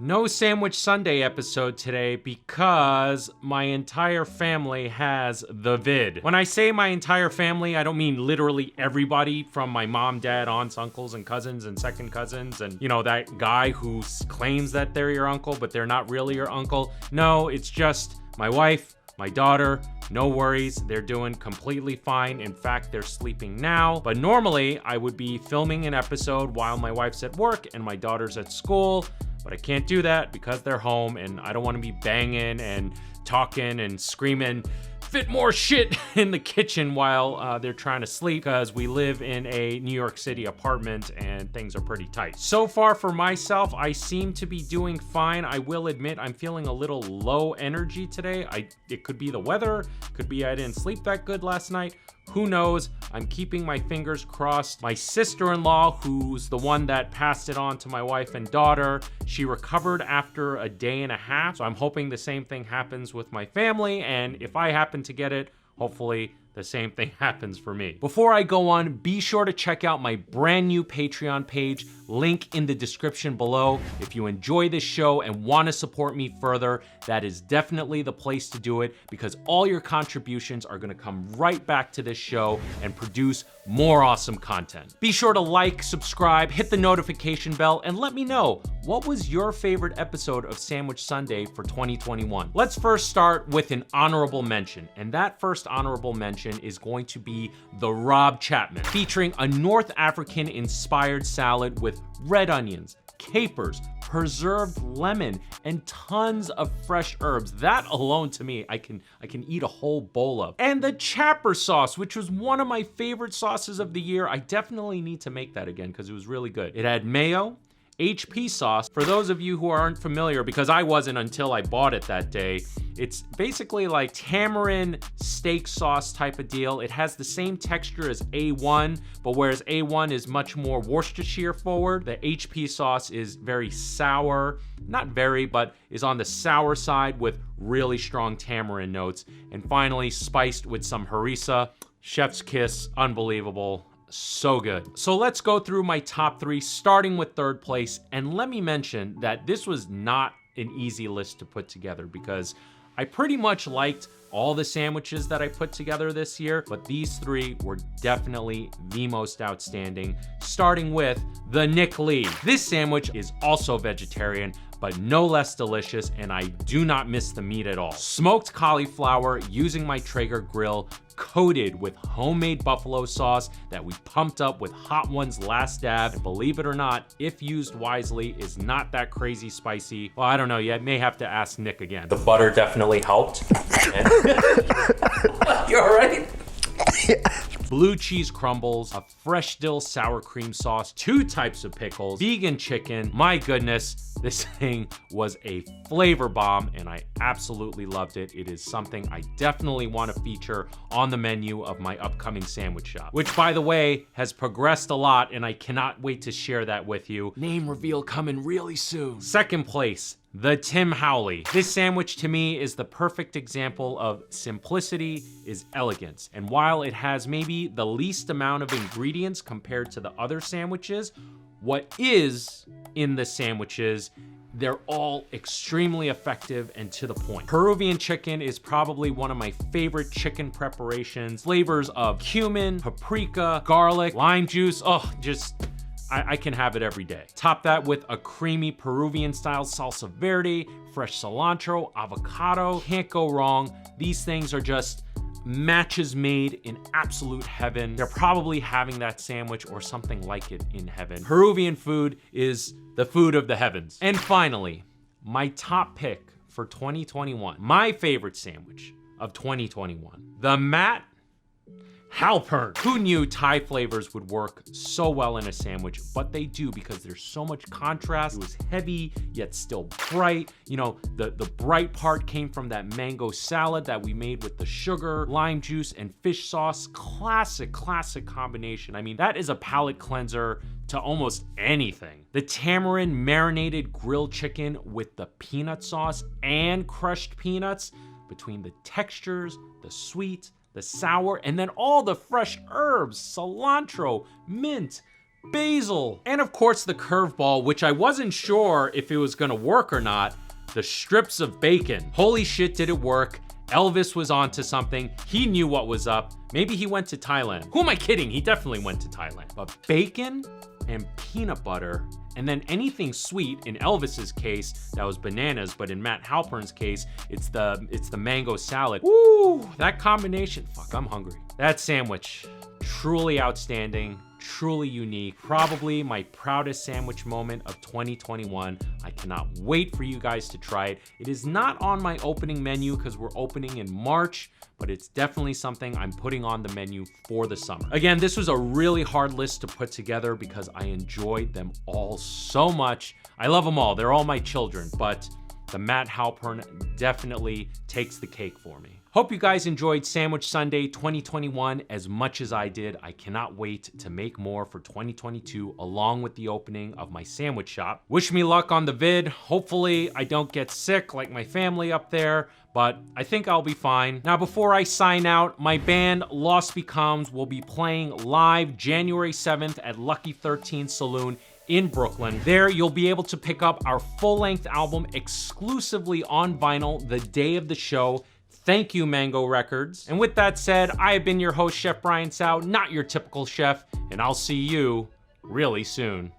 No Sandwich Sunday episode today because my entire family has the vid. When I say my entire family, I don't mean literally everybody from my mom, dad, aunts, uncles, and cousins and second cousins and, you know, that guy who claims that they're your uncle, but they're not really your uncle. No, it's just my wife, my daughter. No worries, they're doing completely fine. In fact, they're sleeping now. But normally, I would be filming an episode while my wife's at work and my daughter's at school. But I can't do that because they're home and I don't want to be banging and talking and screaming fit more shit in the kitchen while they're trying to sleep, because we live in a New York City apartment and things are pretty tight. So far for myself, I seem to be doing fine. I will admit I'm feeling a little low energy today. It could be the weather, could be I didn't sleep that good last night. Who knows? I'm keeping my fingers crossed. My sister-in-law, who's the one that passed it on to my wife and daughter, she recovered after a day and a half. So I'm hoping the same thing happens with my family. And if I happen to get it, hopefully the same thing happens for me. Before I go on, be sure to check out my brand new Patreon page, link in the description below. If you enjoy this show and want to support me further, that is definitely the place to do it, because all your contributions are going to come right back to this show and produce more awesome content. Be sure to like, subscribe, hit the notification bell, and let me know, what was your favorite episode of Sandwich Sunday for 2021? Let's first start with an honorable mention, and that first honorable mention is going to be the Rob Chapman, featuring a North African inspired salad with red onions, capers, preserved lemon, and tons of fresh herbs. That alone, to me, I can eat a whole bowl of. And the Chapper sauce, which was one of my favorite sauces of the year. I definitely need to make that again because it was really good. It had mayo, HP sauce. For those of you who aren't familiar, because I wasn't until I bought it that day, it's basically like tamarind steak sauce type of deal. It has the same texture as A1, but whereas A1 is much more Worcestershire forward, the HP sauce is very sour. Not very, but is on the sour side with really strong tamarind notes. And finally, spiced with some harissa. Chef's kiss, unbelievable. So good. So let's go through my top three, starting with third place. And let me mention that this was not an easy list to put together because I pretty much liked all the sandwiches that I put together this year, but these three were definitely the most outstanding, starting with the Nick Lee. This sandwich is also vegetarian, but no less delicious, and I do not miss the meat at all. Smoked cauliflower using my Traeger grill, coated with homemade buffalo sauce that we pumped up with Hot One's Last Dab. And believe it or not, if used wisely, is not that crazy spicy. Well, I don't know, you may have to ask Nick again. The butter definitely helped. You all right? Blue cheese crumbles, a fresh dill sour cream sauce, 2 types of pickles, vegan chicken. My goodness, this thing was a flavor bomb and I absolutely loved it. It is something I definitely want to feature on the menu of my upcoming sandwich shop, which by the way, has progressed a lot and I cannot wait to share that with you. Name reveal coming really soon. Second place, the Tim Howley. This sandwich to me is the perfect example of simplicity is elegance. And while it has maybe the least amount of ingredients compared to the other sandwiches, what is in the sandwiches, they're all extremely effective and to the point. Peruvian chicken is probably one of my favorite chicken preparations. Flavors of cumin, paprika, garlic, lime juice. Oh, just I can have it every day. Top that with a creamy Peruvian style salsa verde, fresh cilantro, avocado. Can't go wrong. These things are just matches made in absolute heaven. They're probably having that sandwich or something like it in heaven. Peruvian food is the food of the heavens. And finally, my top pick for 2021, my favorite sandwich of 2021, the Matt Halpern. Who knew Thai flavors would work so well in a sandwich, but they do because there's so much contrast. It was heavy, yet still bright. You know, the bright part came from that mango salad that we made with the sugar, lime juice, and fish sauce. Classic combination. I mean, that is a palate cleanser to almost anything. The tamarind marinated grilled chicken with the peanut sauce and crushed peanuts, between the textures, the sweet, the sour, and then all the fresh herbs, cilantro, mint, basil, and of course the curveball, which I wasn't sure if it was gonna work or not, the strips of bacon. Holy shit, did it work. Elvis was onto something. He knew what was up. Maybe he went to Thailand. Who am I kidding? He definitely went to Thailand. But bacon and peanut butter, and then anything sweet. In Elvis's case, that was bananas, but in Matt Halpern's case, it's the mango salad. Woo! That combination, fuck, I'm hungry. That sandwich, truly outstanding, truly unique, probably my proudest sandwich moment of 2021. I cannot wait for you guys to try it. It is not on my opening menu because we're opening in March, but it's definitely something I'm putting on the menu for the summer. Again, this was a really hard list to put together because I enjoyed them all so much. I love them all. They're all my children, but the Matt Halpern definitely takes the cake for me. Hope you guys enjoyed Sandwich Sunday 2021 as much as I did. I cannot wait to make more for 2022 along with the opening of my sandwich shop. Wish me luck on the vid. Hopefully I don't get sick like my family up there, but I think I'll be fine. Now, before I sign out, my band Lost Becomes will be playing live January 7th at Lucky 13 Saloon in Brooklyn. There, you'll be able to pick up our full-length album exclusively on vinyl the day of the show. Thank you, Mango Records. And with that said, I have been your host, Chef Brian Tsao, not your typical chef, and I'll see you really soon.